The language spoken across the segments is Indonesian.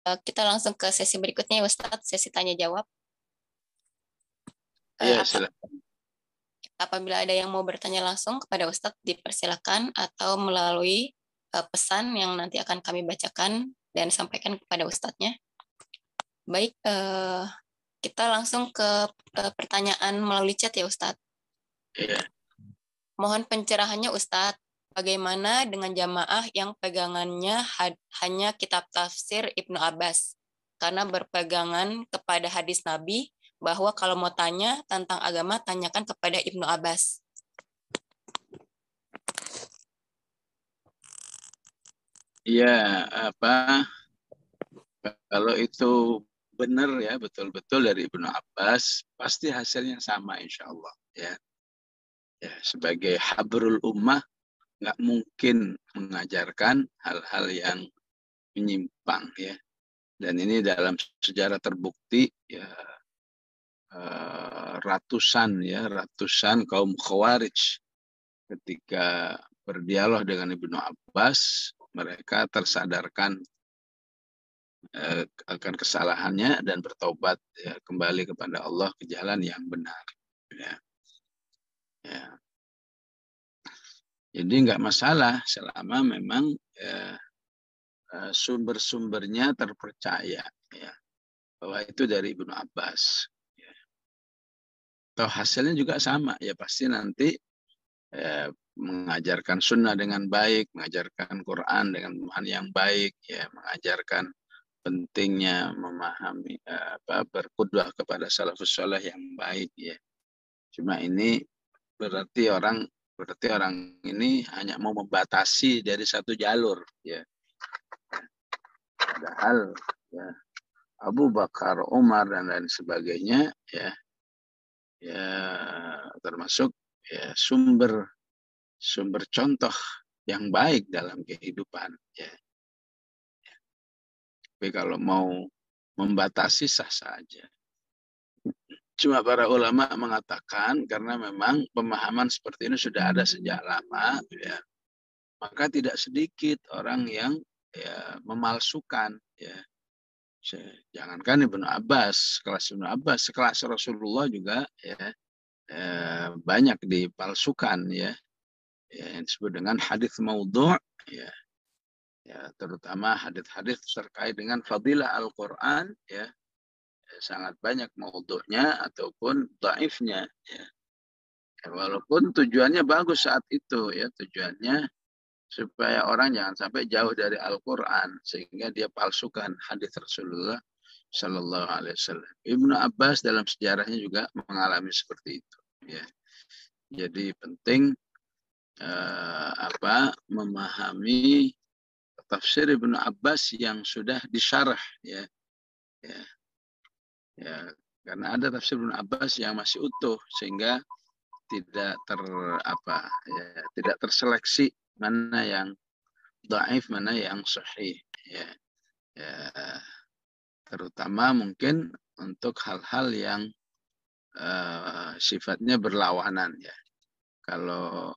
Kita langsung ke sesi berikutnya ya Ustadz, sesi tanya jawab. Iya, silakan. Apabila ada yang mau bertanya langsung kepada Ustadz, dipersilakan atau melalui pesan yang nanti akan kami bacakan dan sampaikan kepada Ustadznya. Baik, kita langsung ke pertanyaan melalui chat ya Ustadz. Iya. Mohon pencerahannya Ustadz, bagaimana dengan jamaah yang pegangannya hanya kitab tafsir Ibnu Abbas? Karena berpegangan kepada hadis Nabi bahwa kalau mau tanya tentang agama, tanyakan kepada Ibnu Abbas. Iya, kalau itu benar ya, betul-betul dari Ibnu Abbas, pasti hasilnya sama insya Allah. Ya, sebagai habrul ummah, nggak mungkin mengajarkan hal-hal yang menyimpang ya. Dan ini dalam sejarah terbukti ya, ratusan kaum Khawarij ketika berdialog dengan Ibnu Abbas, mereka tersadarkan akan kesalahannya dan bertobat ya, kembali kepada Allah ke jalan yang benar. Ya. Ya. Jadi nggak masalah selama memang sumber-sumbernya terpercaya ya, bahwa itu dari Ibnu Abbas. Ya. Atau hasilnya juga sama ya, pasti nanti mengajarkan sunnah dengan baik, mengajarkan Quran dengan pemahaman yang baik, ya, mengajarkan pentingnya memahami berqudwah kepada salafus saleh yang baik ya. Cuma ini berarti orang ini hanya mau membatasi dari satu jalur ya. Padahal ya, Abu Bakar, Umar dan lain sebagainya ya termasuk ya sumber contoh yang baik dalam kehidupan ya. Tapi kalau mau membatasi sah saja. Cuma para ulama mengatakan karena memang pemahaman seperti ini sudah ada sejak lama ya, maka tidak sedikit orang yang ya, memalsukan ya. Jangankan Ibnu Abbas, kelas Ibnu Abbas, sekelas Rasulullah juga ya, banyak dipalsukan ya, yang disebut dengan hadis maudhu' ya, terutama hadis-hadis terkait dengan fadilah Al-Quran ya, sangat banyak maudhu'nya ataupun dhaifnya ya. Walaupun tujuannya bagus saat itu ya, tujuannya supaya orang jangan sampai jauh dari Al-Quran sehingga dia palsukan hadis Rasulullah Shallallahu Alaihi Wasallam. Ibnu Abbas dalam sejarahnya juga mengalami seperti itu. Ya. Jadi penting memahami tafsir Ibnu Abbas yang sudah disyarah ya. Ya. Ya. Karena ada tafsir Ibnu Abbas yang masih utuh sehingga tidak tidak terseleksi mana yang dhaif, mana yang sahih ya. Ya. Terutama mungkin untuk hal-hal yang sifatnya berlawanan ya. Kalau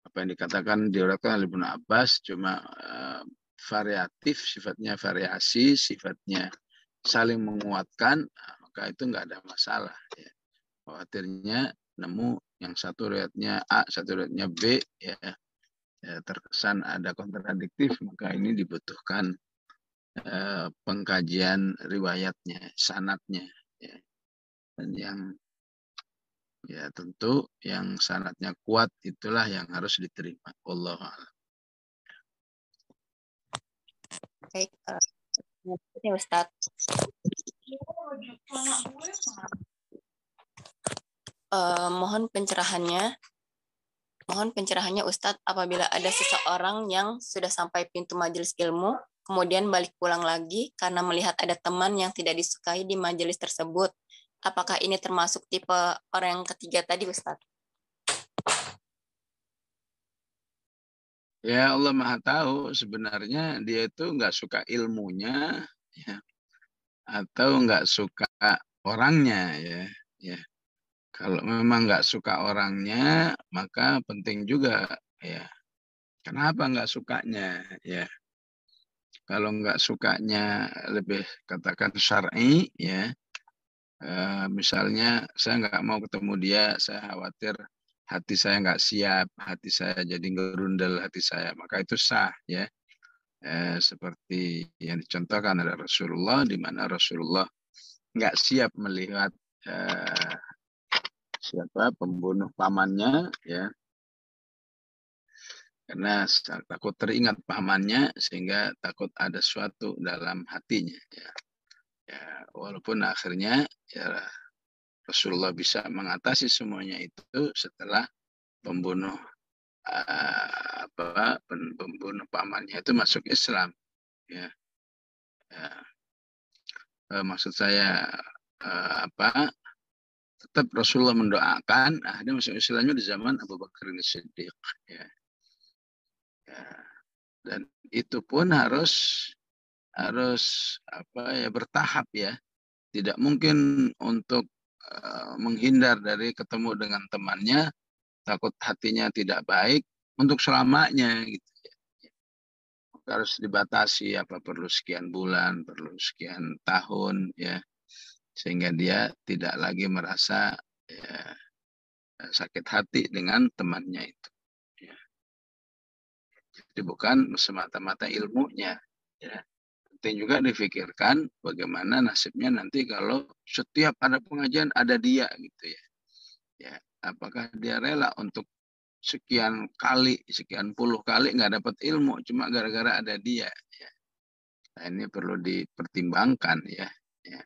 apa yang dikatakan diriwayatkan oleh Ibnu Abbas cuma variatif, sifatnya variasi, sifatnya saling menguatkan, maka itu nggak ada masalah ya. Khawatirnya nemu yang satu riwayatnya A, satu riwayatnya B ya, terkesan ada kontradiktif, maka ini dibutuhkan pengkajian riwayatnya, sanadnya ya. Dan yang ya tentu yang sanadnya kuat itulah yang harus diterima. Wallahu a'lam. Baik, ya Ustadz. Mohon pencerahannya. Mohon pencerahannya Ustadz, apabila ada seseorang yang sudah sampai pintu majelis ilmu, kemudian balik pulang lagi karena melihat ada teman yang tidak disukai di majelis tersebut. Apakah ini termasuk tipe orang yang ketiga tadi Ustadz? Ya Allah Maha tahu sebenarnya dia itu nggak suka ilmunya ya, atau nggak suka orangnya ya. Ya. Kalau memang nggak suka orangnya, maka penting juga ya. Kenapa nggak sukanya ya? Kalau nggak sukanya lebih katakan syar'i, ya. Misalnya saya nggak mau ketemu dia, saya khawatir hati saya nggak siap, hati saya jadi ngerundel hati saya, maka itu sah, ya. Seperti yang dicontohkan oleh Rasulullah, di mana Rasulullah nggak siap melihat siapa pembunuh pamannya, ya, karena takut teringat pamannya sehingga takut ada sesuatu dalam hatinya, ya. Ya, walaupun akhirnya ya Rasulullah bisa mengatasi semuanya itu setelah pembunuh pembunuh pamannya itu masuk Islam, ya. Ya. Maksud saya apa, tetap Rasulullah mendoakan akhirnya masuk Islamnya di zaman Abu Bakar Siddiq, ya. Ya. Dan itu pun harus apa ya, bertahap, ya. Tidak mungkin untuk menghindar dari ketemu dengan temannya, takut hatinya tidak baik untuk selamanya, gitu. Harus dibatasi, apa perlu sekian bulan, perlu sekian tahun, ya, sehingga dia tidak lagi merasa, ya, sakit hati dengan temannya itu, ya. Jadi bukan semata-mata ilmunya, ya. Penting juga difikirkan bagaimana nasibnya nanti kalau setiap ada pengajian ada dia, gitu, ya. Ya, apakah dia rela untuk sekian kali, sekian puluh kali nggak dapat ilmu cuma gara-gara ada dia, ya. Nah, ini perlu dipertimbangkan, ya. Ya.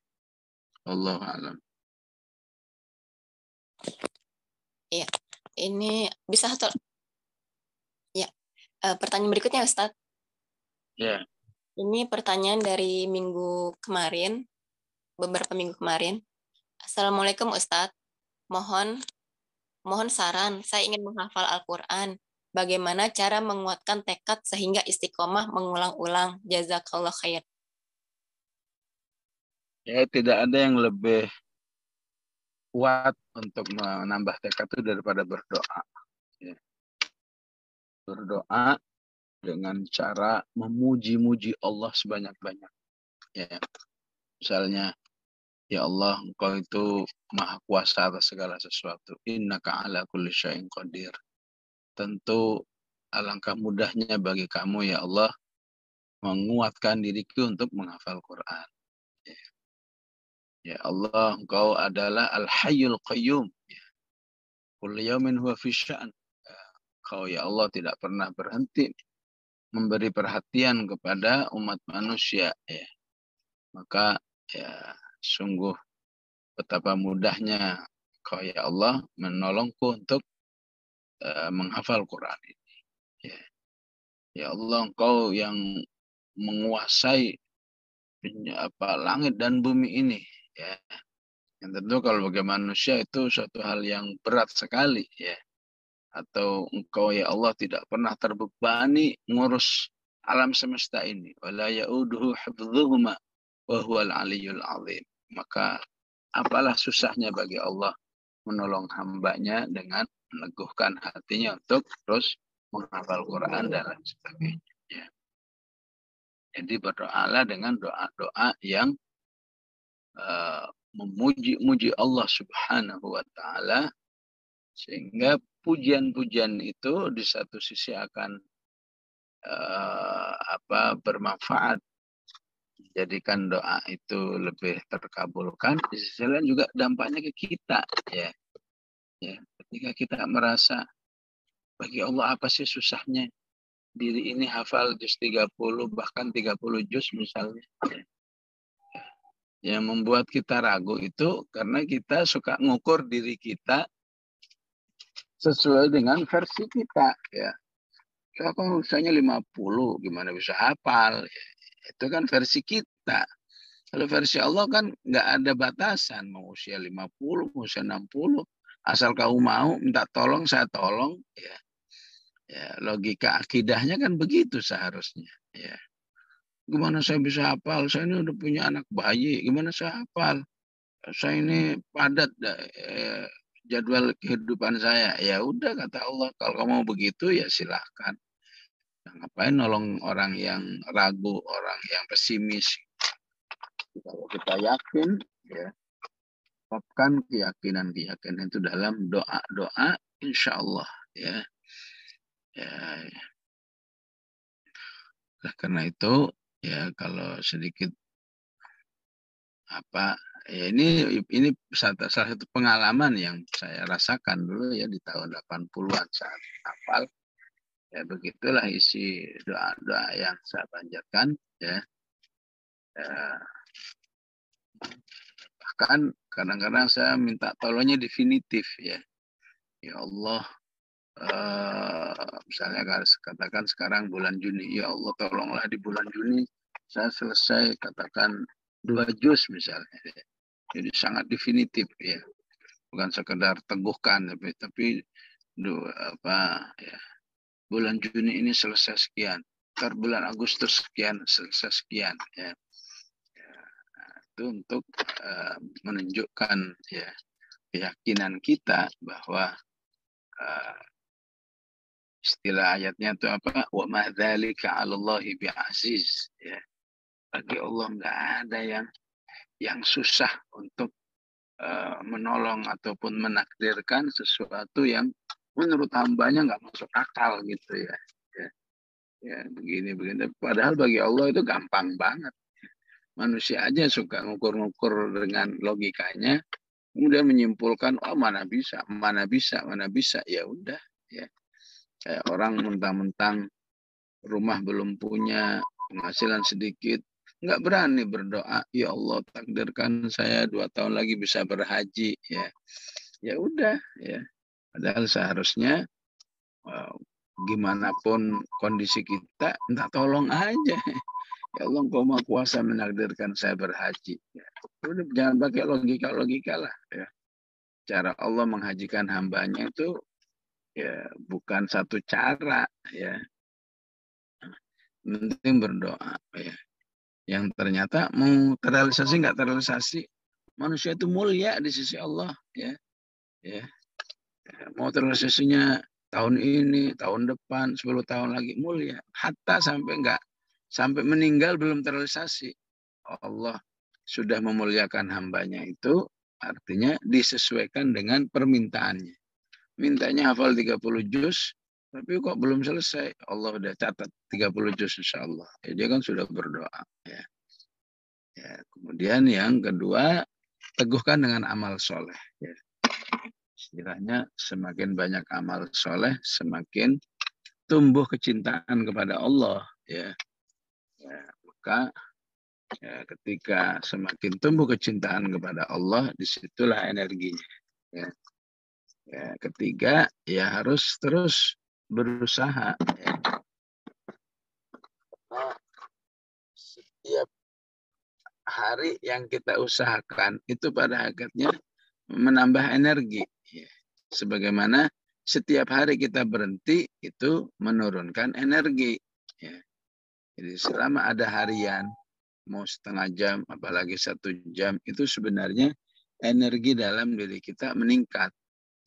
Allah alam. Iya, ini bisa satu. Ya, pertanyaan berikutnya Ustadz. Ya. Ini pertanyaan dari minggu kemarin, beberapa minggu kemarin. Assalamualaikum Ustadz. Mohon saran, saya ingin menghafal Al-Quran. Bagaimana cara menguatkan tekad sehingga istiqomah mengulang-ulang? Jazakallah khair. Ya, tidak ada yang lebih kuat untuk menambah tekad itu daripada berdoa, ya. Berdoa dengan cara memuji-muji Allah sebanyak-banyak, ya. Misalnya, ya Allah, Engkau itu maha kuasa atas segala sesuatu. Innaka ala kulli syai'in qadir. Tentu alangkah mudahnya bagi kamu, ya Allah, menguatkan diriku untuk menghafal Quran. Ya, ya Allah, Engkau adalah Al-Hayyul Qayyum. Ya. Kullu yaumin huwa fi sya'an. Kau, ya Allah, tidak pernah berhenti memberi perhatian kepada umat manusia, ya. Maka, ya, sungguh betapa mudahnya Kau, ya Allah, menolongku untuk menghafal Quran ini. Ya. Ya Allah, Engkau yang menguasai langit dan bumi ini, ya. Yang tentu kalau bagi manusia itu suatu hal yang berat sekali, ya. Atau Engkau, ya Allah, tidak pernah terbebani ngurus alam semesta ini. Wala ya'uduhu hifdzuhuma wa huwal aliyyul azim. Maka apalah susahnya bagi Allah menolong hambanya dengan meneguhkan hatinya untuk terus menghafal Quran dan lain sebagainya, ya. Jadi berdoalah dengan doa-doa yang memuji-muji Allah Subhanahu wa taala, sehingga pujian-pujian itu di satu sisi akan bermanfaat, jadikan doa itu lebih terkabulkan, di sisi lain juga dampaknya ke kita, ya. Ya, ketika kita merasa bagi Allah apa sih susahnya diri ini hafal juz 30 bahkan 30 juz misalnya. Yang membuat kita ragu itu karena kita suka ngukur diri kita sesuai dengan versi kita, ya. Saya kok usahanya 50, gimana bisa hafal? Ya, itu kan versi kita. Kalau versi Allah kan nggak ada batasan, mau usia 50, mau usia 60. Asal kamu mau minta tolong, saya tolong, ya. Ya, logika akidahnya kan begitu seharusnya, ya. Gimana saya bisa hafal? Saya ini udah punya anak bayi, gimana saya hafal? Saya ini padat jadwal kehidupan saya. Ya udah, kata Allah, kalau kamu mau begitu ya silahkan. Ngapain nolong orang yang ragu, orang yang pesimis? Kalau kita yakin, ya, tetapkan keyakinan itu dalam doa-doa, insya Allah, ya. Nah, karena itu, ya, kalau sedikit ya ini salah satu pengalaman yang saya rasakan dulu ya di tahun 80-an saat hafal. Ya begitulah isi doa-doa yang saya panjatkan, ya. Bahkan kadang-kadang saya minta tolongnya definitif, ya. Ya Allah, misalnya katakan sekarang bulan Juni, ya Allah tolonglah di bulan Juni saya selesai katakan 2 juz misalnya, ya. Jadi sangat definitif, ya, bukan sekedar teguhkan, tapi ya, bulan Juni ini selesai sekian, ntar bulan Agustus sekian selesai sekian, ya. Itu untuk menunjukkan, ya, keyakinan kita bahwa istilah ayatnya itu apa? Wa ma dzalika 'alallahi bi'aziz, ya. Bagi Allah nggak ada yang susah untuk menolong ataupun menakdirkan sesuatu yang menurut hambanya nggak masuk akal gitu, ya. Ya, begini. Padahal bagi Allah itu gampang banget. Manusia aja suka ngukur-ngukur dengan logikanya, kemudian menyimpulkan, oh mana bisa. Ya udah, ya. Kayak orang mentang-mentang rumah belum punya, penghasilan sedikit, nggak berani berdoa, ya Allah takdirkan saya 2 tahun lagi bisa berhaji, ya. Ya udah, ya. Padahal seharusnya gimana pun kondisi kita, minta tolong aja. Ya Allah, Engkau Maha Kuasa menakdirkan saya berhaji. Ya. Udah, jangan pakai logika lah, ya. Cara Allah menghajikan hambanya itu, ya, bukan satu cara, ya. Penting berdoa, ya. Yang ternyata mau terrealisasi nggak terrealisasi, manusia itu mulia di sisi Allah, ya. Ya. Mau terrealisasinya tahun ini, tahun depan, 10 tahun lagi, mulia. Hatta sampai meninggal belum terrealisasi. Allah sudah memuliakan hambanya itu, artinya disesuaikan dengan permintaannya. Mintanya hafal 30 juz, tapi kok belum selesai. Allah udah catat 30 juz insya Allah. Ya, dia kan sudah berdoa. Ya. Ya, kemudian yang kedua, teguhkan dengan amal soleh. Ya. Istilahnya semakin banyak amal soleh, semakin tumbuh kecintaan kepada Allah. Ya. Ya, maka ya, ketika semakin tumbuh kecintaan kepada Allah, disitulah energinya. Ya. Ya, ketiga, ya harus terus berusaha. Ya. Setiap hari yang kita usahakan itu pada akhirnya menambah energi. Ya. Sebagaimana setiap hari kita berhenti itu menurunkan energi. Ya. Jadi selama ada harian, mau setengah jam, apalagi 1 jam, itu sebenarnya energi dalam diri kita meningkat.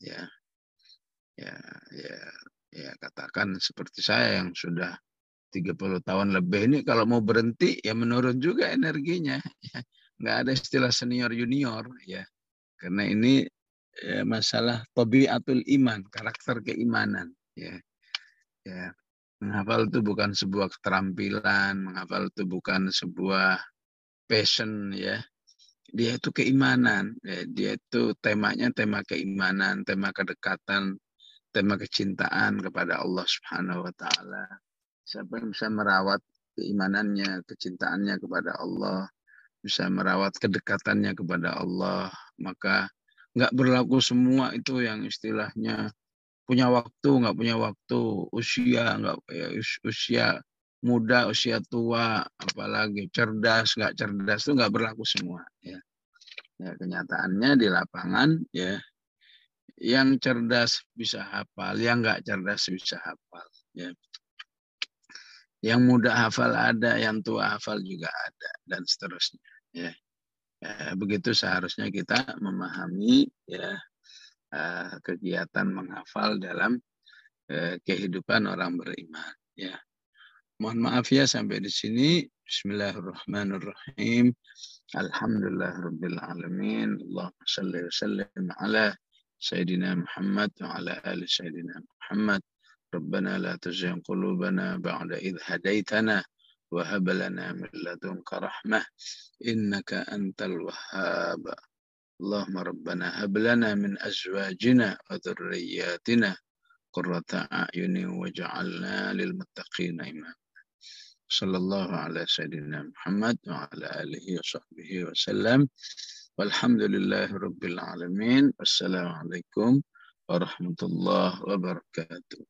Ya, ya, ya, ya, katakan seperti saya yang sudah 30 tahun lebih ini, kalau mau berhenti ya menurun juga energinya. Ya. Nggak ada istilah senior junior, ya. Karena ini ya, masalah tabiatul iman, karakter keimanan. Ya, ya. Menghafal itu bukan sebuah keterampilan, menghafal itu bukan sebuah passion, ya. Dia itu keimanan, ya. Dia itu temanya tema keimanan, tema kedekatan, tema kecintaan kepada Allah Subhanahu wa taala. Siapa yang bisa merawat keimanannya, kecintaannya kepada Allah, bisa merawat kedekatannya kepada Allah, maka nggak berlaku semua itu yang istilahnya punya waktu, nggak punya waktu, usia, nggak, ya, usia muda, usia tua, apalagi cerdas, nggak cerdas, itu nggak berlaku semua. Ya. Ya, kenyataannya di lapangan, ya, yang cerdas bisa hafal, yang nggak cerdas bisa hafal. Ya. Yang muda hafal ada, yang tua hafal juga ada, dan seterusnya. Ya. Begitu seharusnya kita memahami, ya, kegiatan menghafal dalam kehidupan orang beriman. Ya. Mohon maaf ya sampai di sini. Bismillahirrahmanirrahim. Alhamdulillahirabbil alamin. Allahumma shalli wa sallim ala sayyidina Muhammad wa ala ali sayyidina Muhammad. Rabbana la tuzigh qulubana ba'da idh hadaitana wa hab lana min ladunka rahmah innaka antal wahhab. Allahumma rabbana hab lana min azwajina wa dhurriyyatina qurrata a'yunin waj'alna lil muttaqina imama. Sallallahu ala sayyidina Muhammad wa ala alihi wa sahbihi wa sallam. Walhamdulillahi rabbil alamin. Wassalamualaikum warahmatullahi wabarakatuh.